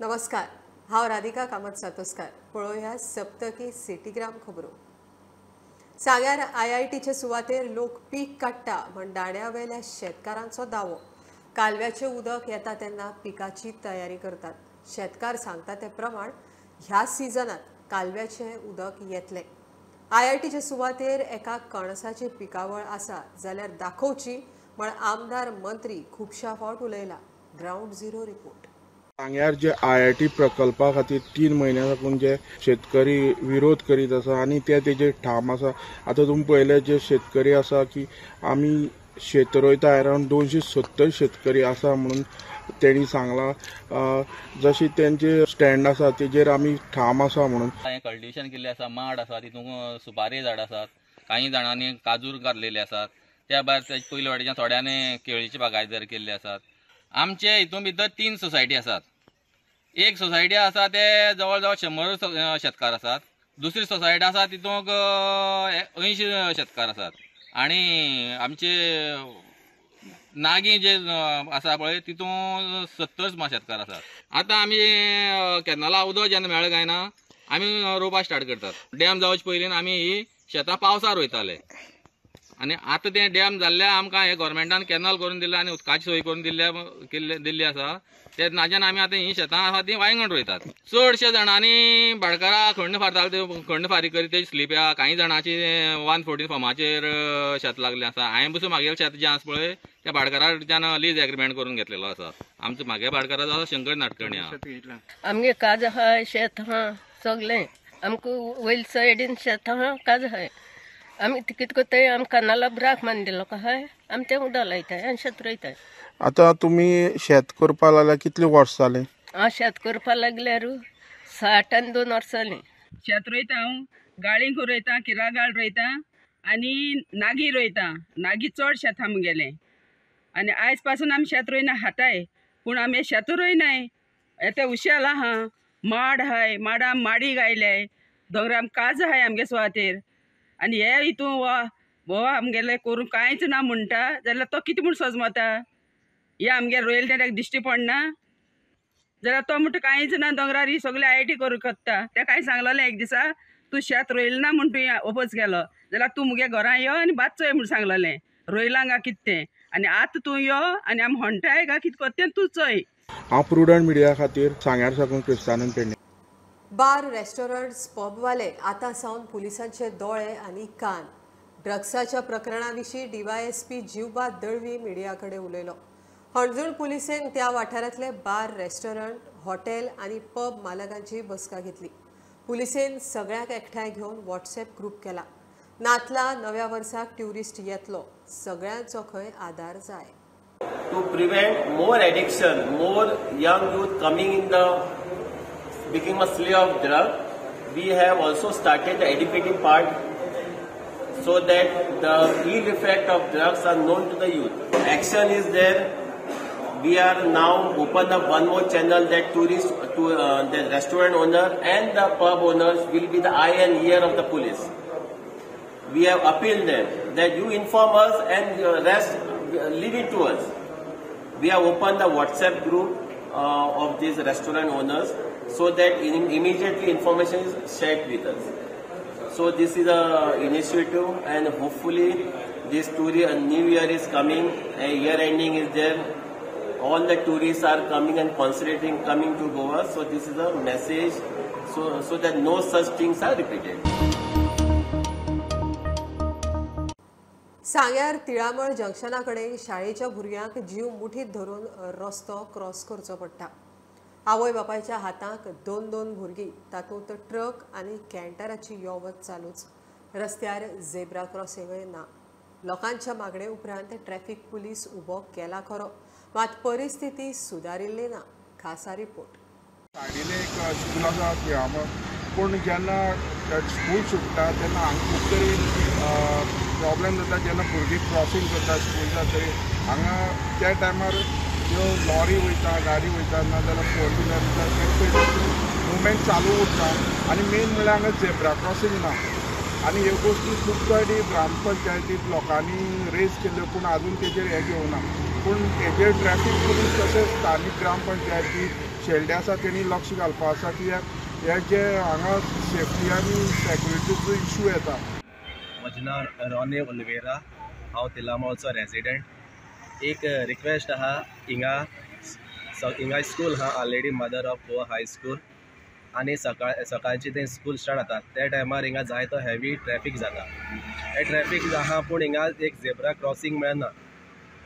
नमस्कार, हांव राधिका कामत सातोस्कार. पळोवया सप्तकी सिटीग्राम खबरो. सांग्यार IITचे सुवातेर लोक पीक काडटा म्हण दाण्यावेल्या शेतकारांचो दावो. कालव्याचे उदक येता तेन्ना पिकाची तयारी करतात. शेतकार सांगता ते प्रमाण ह्या सिजनात कालव्याचे उदक येतले. IITचे सुवातेर एका कणसाची पिकावळ आसा जाल्यार दाखोवची म्हण आमदार मंत्री खुबशा फावट उलयला. Ground zero report. सांग्यार जे IIT प्रकल्पा खातीर 3 म्हयन्या साकून जे शेतकरी विरोध करीत आसा आनी तेजे ठाम आसा. आतां तुमी पळयले जे शेतकरी आसा की आमी शेत रोयता. अरावंड 270 शेतकरी आसा म्हणून तेणी सांगला. जशी तेंचे स्टँड आसा तेजेर आमी ठाम आसा म्हणून. कल्टिवेशन केल्ले आसा, माड आसा, तितून सुपारी झाड आसात, काही जाणांनी काजूर घातलेले आसात. त्या भायर पयले वाटेच्या थोड्यांनी केळीची बागायतदारी केल्ली आसात. आमचे हितून भितर 3 सोसायटी आसात. एक सोसायटी आसा ते जवळ जवळ 100 शेतकार आसात. दुसरी सोसायटी आसा तितूंक 80 शेतकार आसात. आणि आमचे नागी जे आसा पळय तितून 70 शेतकार आसात. आतां आमी कॅनला उदक जेन्ना मेळ्ळें काय ना आमी रोवपाक स्टार्ट करतात. डॅम जावचे पयलीं आमी ही शेतां पावसार रोयताले. आनी आतां तें डॅम जाल्ल्या आमकां हे गव्हर्मेंटान कॅनल करून दिला आनी उदकाची सोय करून दिल्ली आसा. ते नाज्यान आमी आतां ही शेतां आसा ती वांयगण रोयतात. चडशे जाणांनी भाटकारा खंड फारताले, खंड फारीक करीत तेजी स्लिप्या. काही जाणांची 114 फॉर्माचेर शेत लागलें आसा. हांवें पसून म्हागेलें शेत जें आसा पळय त्या भाटकाराच्यान लीज एग्रीमेंट करून घेतलेलो आसा. आमचो म्हागे भाटकाराचो आसा शंकर नाटकणी आहा. आमगे काज आहा, शेत आहा, सगळें आमकां वयर सायडीन शेत आहा, काज आहाय. आमी कितें कोत्ताय आमकां कनाला ब्राक मान दिलो आहाय, आमी तें उदक लायताय आनी शेत रोयताय. आतां तुमी शेत करपा लागल्या कितले वर्स जाले? हांव शेत करपा लागल्यार 60 आनी 2 वर्सां जालीं. शेत रोयता हांव. गाळींक रोयता, किरागाळ रोयता आनी नागी रोयता. नागी चड शेत आहा मुगेलें. आनी आयज पासून आमी शेत रोयना हाताय, पूण आमी शेत रोयनाय. येते उशेल आहा, माड आहाय, माडा माडी गायल्याय, दोंगराम काज आहाय आमगे सुवातेर. आनी हे हितून वो आमगेले करूंक कांयच ना म्हणटा जाल्यार तो कितें म्हूण सजमता? हे आमगे रोयल तें ताका दिश्टी पडना जाल्यार तो म्हणटा कांयच ना दोंगरार ही सगळें IIT करूंक कोत्ता. तें कांय सांगलेलें एक दिसा तूं शेत रोयलें ना म्हूण तुवें ओपोज केलो जाल्यार तूं मुगे घरा यो आनी भात चोय म्हूण सांगलेलें. रोयलां गा कितें तें आनी आतां तूं यो आनी आमी म्हणटाय गा कितें कोत्तें तूं चोय. हांव प्रुडंट मिडिया खातीर सांग्यार साकून क्रिस्तानंद पेडणे. बार, रेस्टॉरंट्स, पबवाले आतां सावन पुलिसांचे दोळे आनी कान. ड्रग्साच्या प्रकरणाविशीं DYSP जीवबा दळवी मिडिया कडेन उलयलो. हणजूण पुलिसेन त्या वाठारांतले बार, रेस्टॉरंट, हॉटेल आनी पब मालकांची बसका घेतली. पुलिसेन सगळ्यांक एकठांय घेवन WhatsApp ग्रूप केला. नातला नव्या वर्साक ट्युरिस्ट येतलो, सगळ्यांचो खंय आदार जाय. To prevent more addiction, more young youth coming in the become a slave of drug, we have also started the educating part so that the ill effect of drugs are known to the youth. Action is there. We are now open up one more channel that tourists to the restaurant owner and the pub owners will be the eye and ear of the police. We have appealed them that you inform us and the rest leave it to us. We have opened the WhatsApp group of these restaurant owners so that immediately information is shared with us. So this is a initiative and hopefully this new year is coming, a year ending is there. All the tourists are coming and concentrating coming to Goa. So this is a message so that no such things are repeated. सांग्यार तिळामळ जंक्शना कडेन शाळेच्या भुरग्यांक जीव मुठीत धरून रस्तो cross करचो पडटा. आवय बापायच्या हातांक 2 भुरगीं, तातूंत ट्रक आनी कॅन्टराची यो वच चालूच. रस्त्यार झेब्रा क्रॉसिंगय ना. लोकांच्या मागणे उपरांत ट्रॅफिक पुलीस उबो केला खरो, मात परिस्थिती सुदारिल्ली ना. खासा रिपोर्ट. साडीले एक स्कूल आसा तिळामळ, पूण जेन्ना स्कूल सुट्टा तेन्ना हांगा खूब तरी प्रॉब्लेम जाता. जेन्ना भुरगीं क्रॉसींग करता स्कूल जातरी हांगा त्या टायमार ह्यो लॉरी वयता, गाडी वयता, नाजाल्यार 4 व्हिलर मुवमेंट चालू उरता. आनी मेन म्हणल्यार हांगा झेब्रा क्रॉसींग ना. आनी ह्यो गोश्टी खूब फावटी ग्रामपंचायतींत लोकांनी रेज केल्ल्यो पूण आजून तेजेर हें घेवना. पूण हेजेर ट्रॅफीक पुलीस तशेंच स्थानीक ग्रामपंचायती शेल्डे आसा तेणी लक्ष घालपा आसा कित्याक हे जे हांगा सेफ्टी आनी सेक्युरिटीचो इशू येता. म्हजें नांव रॉनी ओलिवेरा, हांव तिलामोळचो रेजिडेंट. एक रिक्वेस्ट आहा, हिंगा स्कूल आहा already mother of Goa high school, आनी सकाळची ते स्कूल स्टार्ट जाता त्या टायमार हिंगा जायतो हेवी ट्रॅफीक जाता. हे ट्रॅफीक आहा पूण हिंगा एक झेब्रा क्रॉसींग मेळना.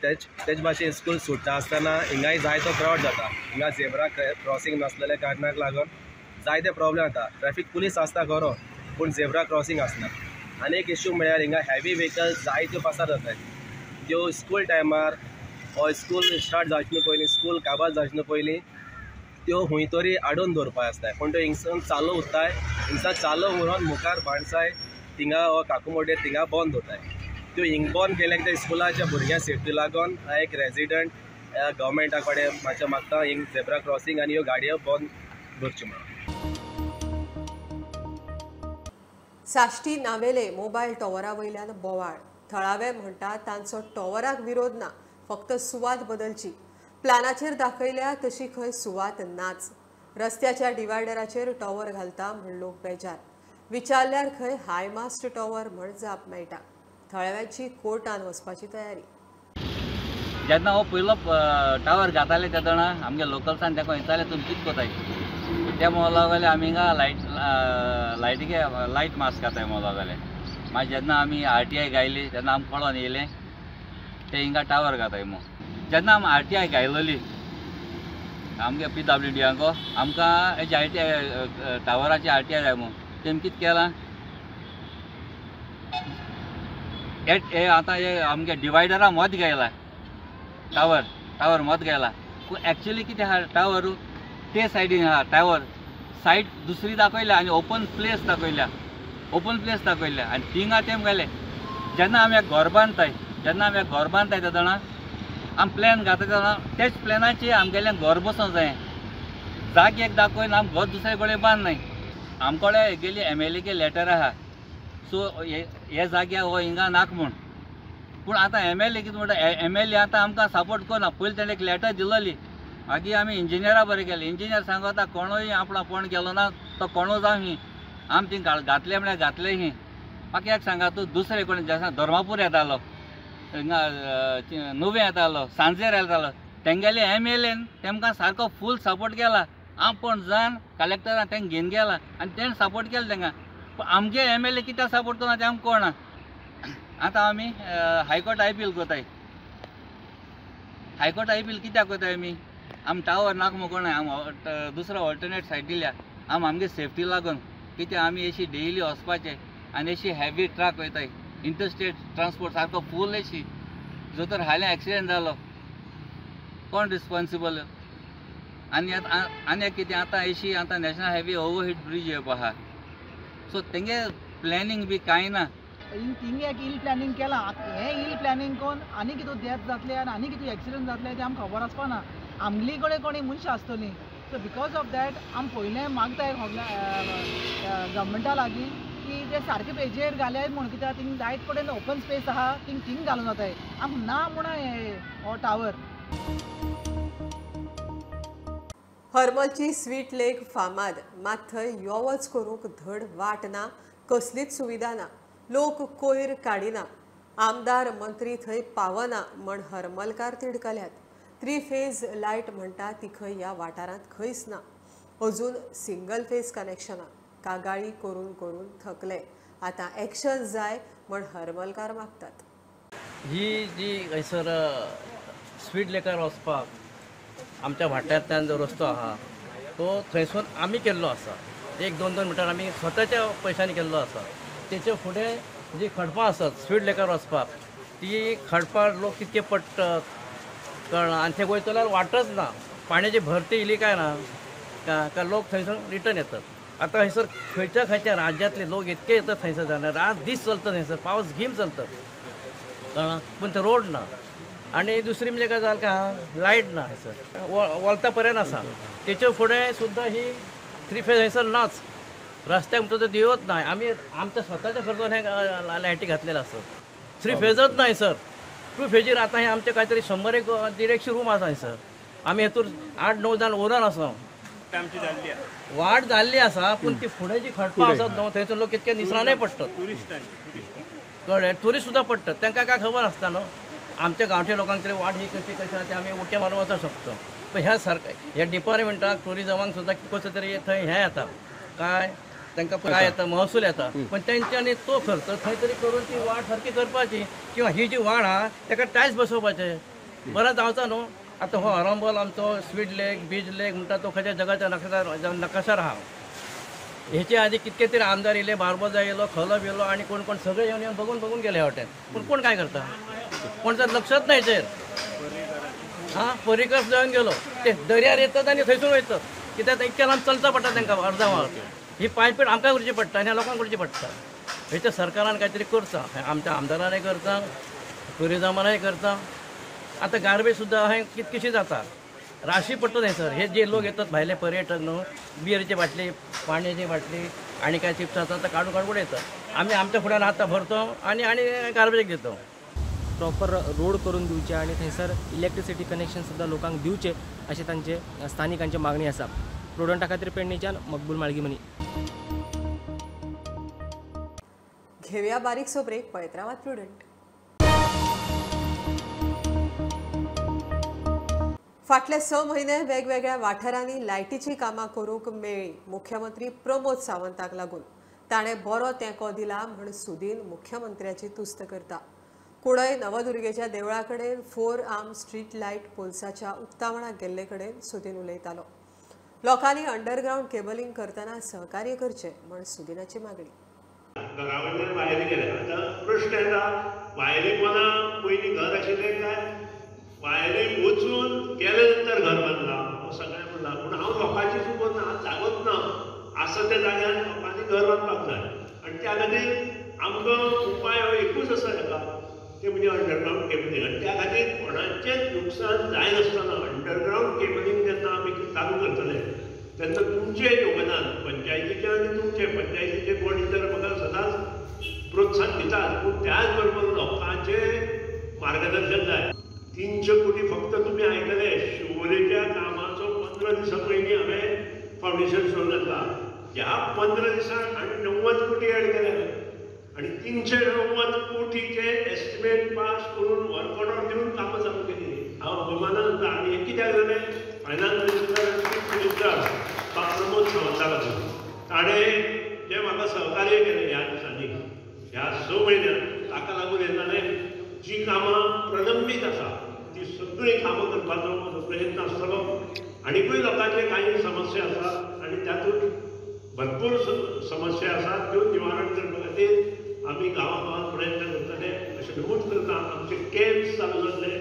तेच भाशेन स्कूल सुट्टा आसतना हिंगाय जायतो क्रावड जाता. हिंगा झेब्रा क्रॉसींग नासलेल्या कारणाक लागून जायते प्रॉब्लेम जाता. ट्रॅफीक पुलीस आसता खरो पूण झेब्रा क्रॉसींग आसना. आनी एक इश्यू म्हळ्यार हिंगा हेवी व्हेकल जायत्यो पासार जातात. त्यो स्कूल टायमार हो स्कूल स्टार्ट जावचे पयलीं, स्कूल काबार जावचे पयलीं त्यो खंय तरी आडोवन दवरपा आसता. पूण त्यो हिंगसून चालू उरताय. हिंगसा चालू उरून मुखार भाणसाय थिंगा हो काकुमोड्डे थिंगा बंद उरताय. त्यो हिंग बंद केल्याक त्या स्कुलाच्या भुरग्यां सेफ्टी लागून हांव एक रेजिडंट गव्हर्मेंटा कडेन मातशें मागता हिंग झेब्रा क्रॉसींग आनी ह्यो गाडयो बंद दवरच्यो म्हणून. साश्टी नावेले मोबायल टॉवरा वयल्यान बोवाळ. थळावे म्हणटा तांचो टॉवराक विरोध ना, फक्त सुवात बदलची. प्लॅनाचेर दाखयल्या तशी खंय सुवात नाच. रस्त्याच्या डिवायडराचेर टॉवर घालता म्हूण लोक बेजार. विचारल्यार खंय हायमास्ट टॉवर म्हण जाप मेळटा. थळाव्यांची कोर्टान वचपाची तयारी. जेन्ना हो पयलो टावर घाताले तेदोना आमगे लोकल्सान तेका विचारले तुमी कितें कोताय ते मोला जाल्यार आमी हिंगा लायटीगे लायट मास्क घाताय मोला जाल्यार. मागीर जेन्ना आमी RTI गायली तेन्ना आमकां कळोन येयलें ते हिंगा टावर घाताय मो. जेन्ना आमी RTI गायलोली आमगे PWD हांगो आमकां हेजे RTI टावराची RTI जाय मो. तेमी कितें केलां हे आतां हे आमगे डिवायडरा मत गायला टावर मत गायला. पूण एक्चुअली कितें आहा टावर ते सायडीन आहा टावर सायड दुसरी दाखयल्या आनी ओपन प्लेस दाखयल्या आनी थिंगा तेम गेले. जेन्ना आमी घर बांदताय तेदोना आमी प्लॅन घाता तेदोना तेच प्लॅनाचेर आमगेलें घर बसोंक जाय. जागे एक दाखयन आमी घर दुसरे कडेन बांदनाय. आमकोडे गेली MLA के लेटर आहा सो हे जाग्यार हो हिंगा नाक म्हूण. पूण आतां MLA कितें म्हणटा MLA आतां आमकां सपोर्ट करना. पयलीं ताणें एक लेटर दिलोली मागीर आमी इंजिनियरा बरें केलें. इंजिनियर सांगता कोणूय आपणा कोण गेलो ना तो कोणू जावं ही आमी थिंग घातले म्हळ्यार घातले ही. म्हाका एक सांगा तूं दुसरे कोण जेन्ना धर्मापूर येतालो हिंगा नुवें येतालो सांजेर येतालो तेंगेले MLAन तेमकां सारको फूल सपोर्ट केला. आपण जाण कलेक्टरान तेंका घेवन गेला आनी तेणें सपोर्ट केलें तेंकां. पूण आमगे MLA कित्याक सपोर्ट करना तें आमकां कळना. आतां आमी हायकोर्ट अपील कोताय. हायकोर्ट अपील कित्याक कोताय आमी टावर नाका म्हूण कोणाय आमी दुसरो ऑल्टरनेट सायड दिल्या आमी आमगे सेफ्टी लागून. कित्याक आमी अशी डेली वचपाचें आनी अशी हेवी ट्रक वयताय इंटरस्टेट ट्रान्सपोर्ट सारको फूल अशी जो तर हालीं एक्सिडेंट जालो कोण रिस्पॉन्सिबल. आनी कितें आतां अशी आतां नॅशनल हायवे ओवरहेड ब्रिज येवपा आहा सो तेंगे प्लॅनिंग बी कांय ना. थिंग एक इल प्लॅनिंग केलां. हें इल प्लॅनिंग कोन्न आनी कितें डेथ जातले आनी कितें एक्सिडेंट जातले तें आमकां खबर आसपाना. आमली कडेन कोणी मनशां आसतलीं. सो बिकॉज ऑफ दॅट आमी पयलें मागताय गव्हर्मेंटा लागीं की ते सारके पेजेर घाल्यात म्हूण. कित्याक थिंग जायत कडेन ओपन स्पेस आहा थिंग घालून जाताय. आमकां ना म्हूण हो टावर. हरमलची स्वीट लेक फामाद मात थंय यो वच करूंक धड वाट ना, कसलीच सुविधा ना. लोक कोयर काडिना. आमदार मंत्री थंय पावना म्हण हरमलकार तिडकल्यात. 3 फेज लायट म्हणटा ती खंय ह्या वाठारांत खंयच ना. अजून सिंगल फेज कनेक्शनां कागाळी करून करून थकले. आतां एक्शन जाय म्हण हरमलकार मागतात. ही जी हयसर स्वीट लेकार वचपाक आमच्या वाठारांतल्यान जो रस्तो आहा तो थंयसून आमी केल्लो आसा. 1-2 मिटर आमी स्वताच्या पयशांनी केल्लो आसा. तेचे फुडें जी खडपां आसात स्वीट लेकार वचपाक ती खडपां लोक कितके पडटात कळना. आनी ते वयतल्यार वाटच ना. पाण्याची भरती येयली काय ना का लोक थंयसून रिटर्न येतात. आतां हयसर खंयच्या राज्यांतले लोक इतके येतात थंयसर जाल्यार रात दीस चलता थंयसर पावस घीम चलतात कळना. पूण ते रोड ना. आनी दुसरी म्हणजे काय जालें का लायट ना हयसर वलता पर्यंत आसा. तेचे फुडें सुद्दां ही 3 फेज हयसर नाच. रस्त्याक म्हणटा तो दिवत ना. आमी आमच्या स्वताच्या खर्चान हे लायटी घातलेले आसत. 3 फेजच ना हयसर. टू फेजीर आतां हे आमचे काहीतरी 100-150 रूम आसा सर. आमी हेतून 8-9 जाण ओनर आसा. वाड जाल्ली आसा पूण ती फुडें जी खडपां आसात न्हू थंयसर लोक कितके निसराणय पडटात. कळ्ळें, ट्युरिस्ट सुद्दां पडटात. तांकां काय खबर आसता न्हू आमच्या गांवठी लोकांक तरी वाड ही कशी आसा ती आमी उट्या मारून वचूंक शकता. पण ह्या ह्या डिपार्टमेंटाक टुरिजमाक सुद्दां कसो तरी थंय हें येता काय तांकां काय येता महसूल येता. पण तेंच्यांनी तो खर्च थंय तरी करून ती वाड सारकी करपाची किंवा ही जी वाड आहा ताका टायल्स बसोवपाचे. बरो जावचा न्हू. आतां हो हरंबल आमचो स्वीट लेक बीच लेक म्हणटा तो खंयच्या जगाच्या नकाशार आहा. हेचे आधी कितके तरी आमदार येयले, बार्बोजा येयलो, खलप येयलो आणि कोण कोण सगळे येवन बघून गेले हॉटेल. पूण कोण काय करता, कोणचं लक्षच नाही हेचेर. पर्रीकर जावन गेलो ते दर्यार येतात आणि थंयसून वयतात. कित्याक इतक्या लांब चलता पडटा तांकां अर्दा वळ. ही पायपीट आमकां करची पडटा आनी लोकांक करची पडटा. हेच्या सरकारान काहीतरी करता, आमच्या आमदारानय करता, टुरिजमानय करता. आतां गार्बेज सुद्दां हें कितकीशी जाता, राशी पडटा थंयसर. हे जे लोक येतात भायले पर्यटक न्हू, बियरची बाटली, पाण्याची बाटली आणि काय चिप्स आसा काडून काडून उडयतात. आमी आमच्या फुड्यान आतां भरतो आणि गार्बेज घेतो. प्रॉपर रोड करून दिवचे आणि थंयसर इलेक्ट्रिसिटी कनेक्शन सुद्दां लोकांक दिवचे अशें तांचे स्थानिकांची मागणी आसा. प्रुडंटा खातीर पेडणेच्यान मकबूल माळगीमनी. घेऊया बारीकसो ब्रेक. पळयत रावात प्रुडंट. फाटले 6 म्हयने वेगवेगळ्या वाठारांनी लायटीची कामां करूंक मेळ्ळी. मुख्यमंत्री प्रमोद सावंताक लागून ताणें बरो तेंको दिला म्हण सुदीन मुख्यमंत्र्याची तुस्त करता. कुडय नवदुर्गेच्या देवळा कडेन 4 आर्म स्ट्रीट लायट पोल्साच्या उक्तावणाक गेल्ले कडेन सुदीन उलयतालो. लोकांनी अंडरग्राउंड केबलिंग करतना सहकार्य करचें म्हण सुदीनाची मागणी. घरावयल्यान भायर गेले. आतां प्रश्न येता भायली कोणा पयलीं घर आशिल्लें काय भायली वचून गेले नंतर घर बांदलां सगळें म्हणलां. पूण हांव लोकांची चुकत ना, जागोच ना आसा त्या जाग्यार लोकांनी घर बांदपाक जाय. आनी त्या खातीर आमकां उपाय हो एकूच आसा हेका, ते म्हणजे अंडरग्राउंड केबलिंग. आनी त्या खातीर कोणाचेंच नुकसान जायनासतना अंडरग्राउंड केबलिंग जेन्ना आमी चालू करतले तेन्ना तुमचें योगदान पंचायतीचें आनी तुमचें पंचायतीचे कोण तर म्हाका सदांच प्रोत्साहन दितात. पूण त्याच बरोबर लोकांचें मार्गदर्शन जाय. 300 कोटी फक्त तुम्ही आयकले शिवोलेच्या कामाचो 15 दिसां पयलीं हांवें फावंडेशन सुरू घातला. ह्या 15 दिसांत आनी 90 कोटी एड केल्या आनी 390 कोटीचे एस्टिमेट पास करून वर्क ऑर्डर दिवन कामां चालू केली. हांव अभिमानान जाता. आनी हें कित्याक जालें, फायनान्स मिनिस्टर आनी चीफ मिनिस्टर प्रमोद सावंता लागून. ताणें जें म्हाका सहकार्य केलें ह्या दिसांनी, ह्या 6 म्हयन्यांत, ताका लागून हें जालें जी कामां प्रलंबीत आसा ती सगळी कामां करपाचो म्हजो प्रयत्न आसतलो. आनीकूय लोकांचे काही समस्या आसात आनी तातूंत भरपूर समस्या आसात त्यो निवारण करपा खातीर आमी गांवागांवांत प्रयत्न करतले अशें नमूद करता. आमचे कॅम्प्स चालू जातले.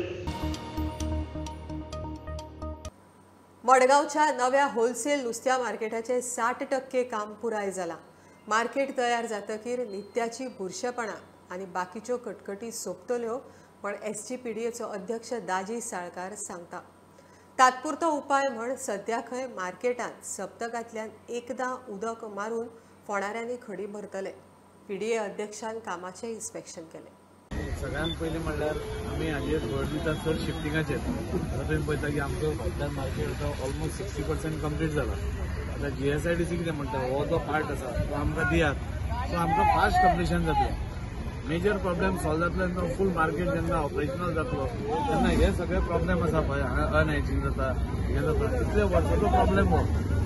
मडगांवच्या नव्या होलसेल नुस्त्या मार्केटाचे 60% काम पुराय जाला. मार्केट तयार जातकीर नित्याची बुरशेपणां आनी बाकीच्यो कटकटी सोंपतल्यो म्हण SGPDAचो अध्यक्ष दाजी साळकार सांगता. तात्पुरतो उपाय म्हण सध्या खंय मार्केटांत सप्तकांतल्यान एकदां उदक मारून फोंडाऱ्यांनी खडी भरतले. PDA अध्यक्षान कामाचें इन्स्पेक्शन केलें. सगळ्यांत पयलीं म्हणल्यार आमी हाजेर भर दितात चड शिफ्टिंगाचेर. आतां तुवें पळयता की आमचो फाटल्यान मार्केट ऑलमोस्ट 60% कंप्लीट जाला. आतां GSIDC कितें म्हणटा हो जो पार्ट आसा तो आमकां दियात, सो आमकां फास्ट कंप्लिशन जातलें. मेजर प्रॉब्लेम सॉल्व जातले तेन्ना फूल मार्केट जेन्ना ऑपरेशनल जातलो तेन्ना हे सगळे प्रॉब्लेम आसा पळय, अनहायजीन जाता, हें जाता, इतले वर्साचो प्रॉब्लेम हो.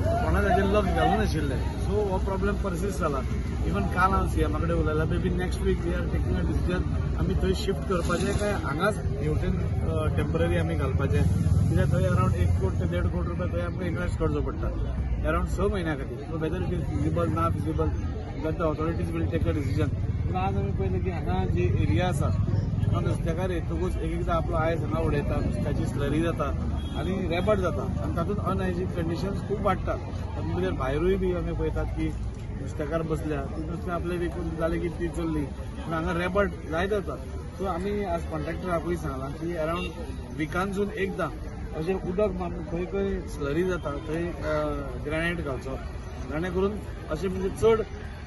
कोणा ताजेर लक्ष घालूं नाशिल्लें. सो हो प्रॉब्लेम पर्सिस्ट जाला. इवन काल हांव CM कडेन उलयला, may be next week we are taking a decision आमी थंय शिफ्ट करपाचें काय हांगाच हेवटेन टेम्पररी आमी घालपाचें. कित्याक थंय अरावंड 1 कोट ते 1.5 कोट रुपया थंय आमकां इन्वेस्ट करचो पडटा अरावंड 6 म्हयन्या खातीर. So whether it is feasible ना feasible that the authorities will take a decision. पूण आज आमी पळयलें की हांगा जी एरिया आसा हांगा नुस्तेकार येतकूच एक एकदां आपलो आयज हांगा उडयता, नुस्त्याची स्लरी जाता आनी रेबट जाता आनी तातूंत अनहायजीन कंडिशन्स खूब वाडटात. तातूंत भितर भायरूय बी आमी पळयतात की नुस्तेकार बसल्या, ती नुस्तें आपलें विकून जालें की ती चल्ली, पूण हांगा रेबट जायत जाता. सो आमी आज कॉन्ट्रॅक्टराकूय सांगलां की अरावंड विकांतसून एकदां अशें उदक मारून खंय खंय स्लरी जाता थंय ग्रेनायट घालचो, जाणे करून अशें म्हणजे चड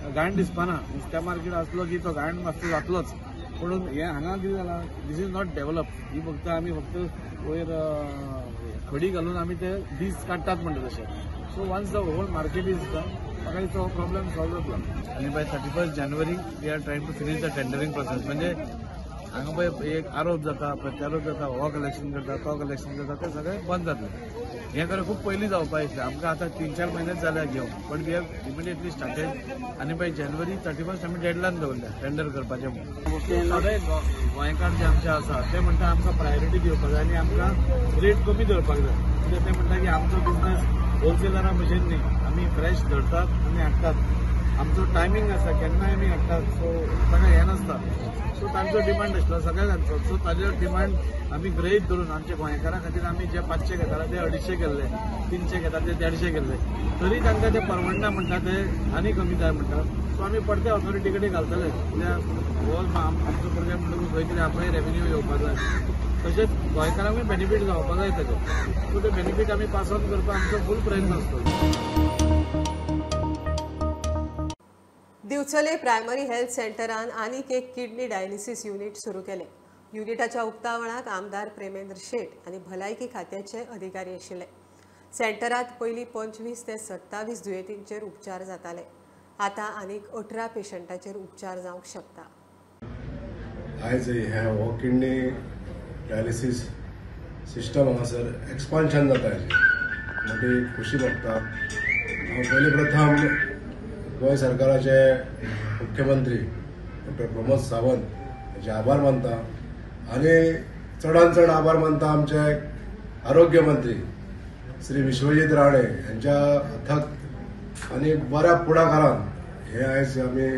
घाण दिसपाना. नुस्त्या मार्केट आसलो की तो घाण मातसो जातलोच. पूण हे हांगा कितें जालां, दीस इज नॉट डेव्हलप. ही फक्त आमी फक्त वयर खडी घालून आमी ते दीस काडटात म्हणटा तशें. So once the whole market is done, म्हाका दिसता हो प्रॉब्लेम सॉल्व जातलो. आनी by 31 January we are trying to finish the tendering process. म्हणजे हांगा पळय एक आरोप जाता, प्रत्यारोप जाता, हो कलेक्शन करता, तो कलेक्शन करता, ते सगळें बंद जातलें. हें खरें खूब पयलीं जावपाक जाय. आमकां आतां 3-4 म्हयनेच जाल्यार घेवन, but we have immediately started. आनी बाय जानेवारी 31 आमी डेडलायन दवरल्या टेंडर करपाचें म्हणून. सगळे गोंयकार जे आमचे आसा ते म्हणटा आमकां प्रायोरिटी दिवपाक जाय आनी आमकां रेट कमी धरपाक जाय. म्हणजे ते म्हणटा की आमचो बिझनेस होलसेलरा भशेन न्ही, आमी फ्रेश धरतात आनी हाडटात. आमचो टायमींग आसा, केन्नाय आमी हाडटात. सो ताका हें नासता. सो तांचो डिमांड आसलो सगळ्यांचो. सो ताजेर डिमांड आमी गृहीत धरून आमच्या गोंयकारां खातीर आमी जे 500 घेताले ते 250 केल्ले, 300 घेता ते 150 केल्ले. तरी तांकां ते परवडना म्हणटा, ते आनी कमी जाय म्हणटात. सो आमी परते ऑथॉरिटी कडेन घालतले. कित्याक हो आमचो प्रोजेक्ट म्हणटकूच खंय कितें आपणाय रेव्हेन्यू येवपाक जाय. तशेंच गोंयकारांकूय बेनिफीट जावपाक जाय ताचो. सो ते बेनिफीट आमी पास ऑन करपाक आमचो फूल प्रयत्न आसतलो. दिवचले प्रायमरी हेल्थ सेंटरान आनीक एक किडनी डायलिसीस युनिट सुरू केले. युनिटाच्या उक्तावणाक आमदार प्रेमेंद्र शेट आनी भलायकी खात्याचे अधिकारी आशिल्ले. सेंटरात पयलीं 25 ते 27 दुयेंतींचेर उपचार जाताले. आतां आनीक 18 पेशंटाचेर उपचार जावंक शकता. आयज हो किडनी डायलिसीस सिस्टम हांगासर एक्सपान्शन जाता, हेजी मोठी खुशी भोगता. हांव पयलीं प्रथम गोंय सरकाराचे मुख्यमंत्री डॉक्टर प्रमोद सावंत हाचे आभार मानता. आनी चडांत चड आभार मानता आमचे आरोग्य मंत्री श्री विश्वजीत राणे यांच्या अथक आनी बऱ्या पुढाकारान हे आयज आमी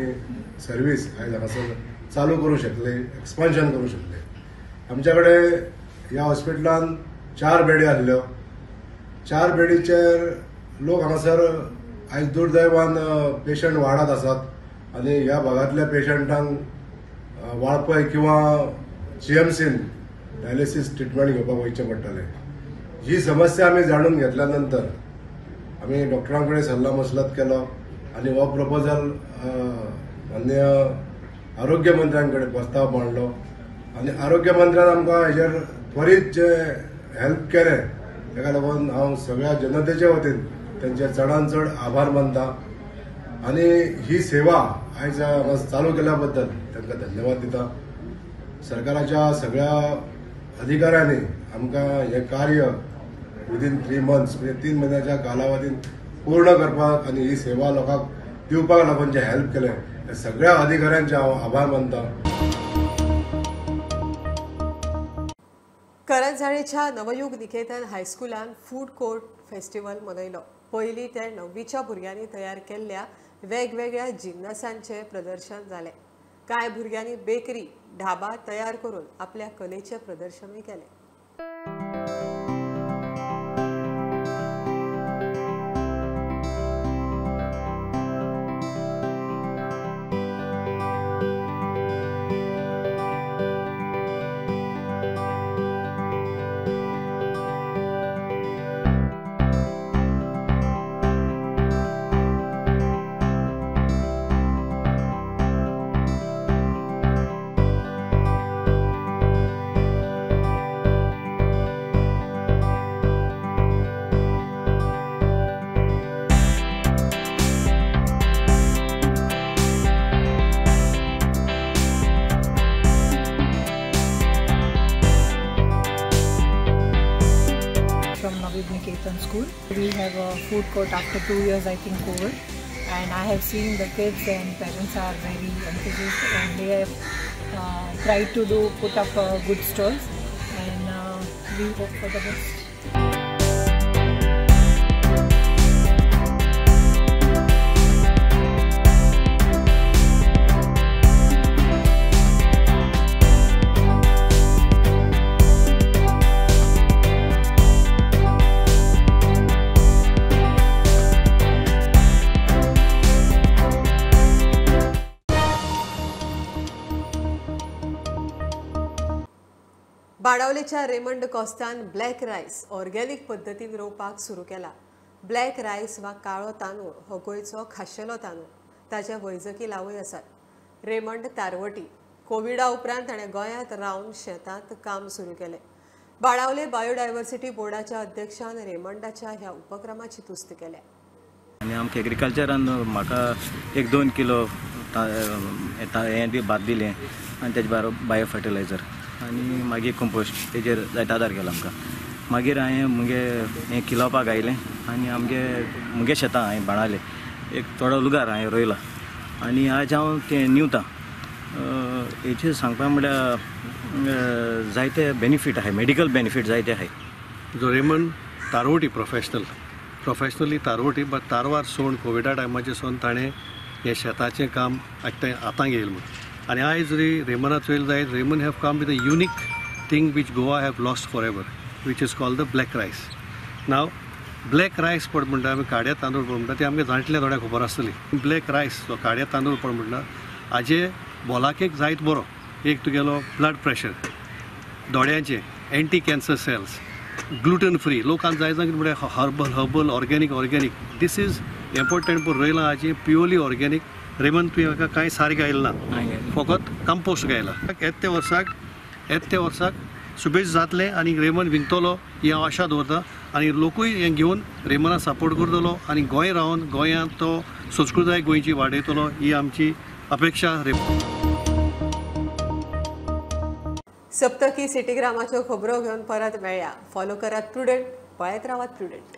सर्वीस आयज हांगासर चालू करूं शकले, एक्सपान्शन करूं शकले. आमच्या कडेन ह्या हॉस्पिटलान 4 बेडी आसल्यो. 4 बेडीचेर लोक हांगासर आयज दुर्दैवान पेशंट वाडत आसात आनी ह्या भागांतल्या पेशंटांक वाळपय किंवा GMCन डायलिसीस ट्रिटमेंट घेवपाक वयचें पडटलें. ही समस्या आमी जाणून घेतल्या नंतर आमी डॉक्टरां कडेन सल्ला मसलत केलो आनी हो प्रपोजल माननीय आरोग्य मंत्र्यां कडेन प्रस्ताव मांडलो. आनी आरोग्य मंत्र्यान आमकां हेजेर त्वरीत जे हेल्प केलें, ताका लागून हांव सगळ्या जनतेचे वतीन त्यांचे चडांत चड आभार मानता. आनी ही सेवा आयज हांगा चालू केल्या बद्दल तांकां धन्यवाद दिता. सरकाराच्या सगळ्या अधिकाऱ्यांनी आमकां हें कार्य विदीन 3 मंथ्स म्हणजे 3 म्हयन्याच्या कालावधीन पूर्ण करपाक आनी ही सेवा लोकांक दिवपाक लागून जे हेल्प केलें, त्या सगळ्या अधिकाऱ्यांचे हांव आभार मानता. करंजसाणेच्या Navyug Niketan हायस्कुलान food court festival मनयलो. पयलीं ते 9वीच्या भुरग्यांनी तयार केल्ल्या वेगवेगळ्या जिन्नसांचे प्रदर्शन जालें. कांय भुरग्यांनी बेकरी, ढाबा तयार करून आपल्या कलेचें प्रदर्शनूय केलें. School. We have a food court after 2 years, I think, COVID, and I have seen the kids and parents are very enthusiastic and they have tried to put up good stalls, and we hope for the best. बाणावलेच्या Raymond कॉस्तान black rice organic पद्दतीन रोवपाक सुरू केला. Black रायस वा काळो तांदूळ हो गोंयचो खाशेलो तांदूळ. ताचे वैजकी लावूय आसात. रेमंड तारवटी कोविडा उपरांत ताणें गोंयांत रावन शेतांत काम सुरू केलें. बाळावले बायोडायवर्सिटी बोर्डाच्या अध्यक्षान रेमंडाच्या ह्या उपक्रमाची तुस्त केल्या. आनी आमकां एग्रिकल्चरान म्हाका 1-2 किलो हें बी भात दिलें आनी तेजे भायर बायो फर्टिलायझर आनी मागीर कंपोस्ट तेजेर जायतो आदार केलो आमकां. मागीर हांवें हें किलोवपाक आयलें आनी मुगे शेतां हांवें बाणालें. एक थोडो लुगार हांवें रोयला आनी आज हांव तें निवतां. हेचेर सांगपा म्हळ्यार जायते बेनिफीट आहाय, मेडिकल बेनिफीट जायते आहाय. जो रेमंड तारवटी प्रोफेशनली तारवटी, बट तारवार सोडून कोविडा टायमाचे सोन ताणें हें शेताचें काम आतां घेयलें म्हणून. आनी आयज जरी रेमंडाक चोयलें जायत, Raymond have come with a unique thing which Goa have lost for ever, which is called the black रायस. नाव ब्लॅक रायस पड म्हणटा आमी काड्या तांदूळ पड म्हणटा, ती आमकां जाणटल्या थोड्या खबर आसतली. ब्लॅक रायस जो काड्या तांदूळ पड म्हणटा हाजे भोलाकेक जायत बरो. एक तुगेलो ब्लड प्रेशर, दोळ्यांचें, anti cancer cells, gluten free. लोकांक जाय जाय कितें म्हळ्यार herbal organic. This is important पूण रोयलां हाजी प्युअरली ऑर्गेनीक. रेमंड तुवें म्हाका कांय सार घायला ना, फकत कंपोस्ट घायला. येत्या वर्साक शुभेश जातलें आनी रेमंड विकतलो ही हांव आशा दवरतां. आनी लोकूय हें घेवन रेमंडाक सपोर्ट करतलो आनी गोंय रावन गोंयांत तो संस्कृताय गोंयची वाडयतलो ही आमची अपेक्षा. सप्तकी सिटीग्रामाच्यो खबरो घेवन परत मेळया. फॉलो करात प्रुडंट, पळयत रावात प्रुडंट.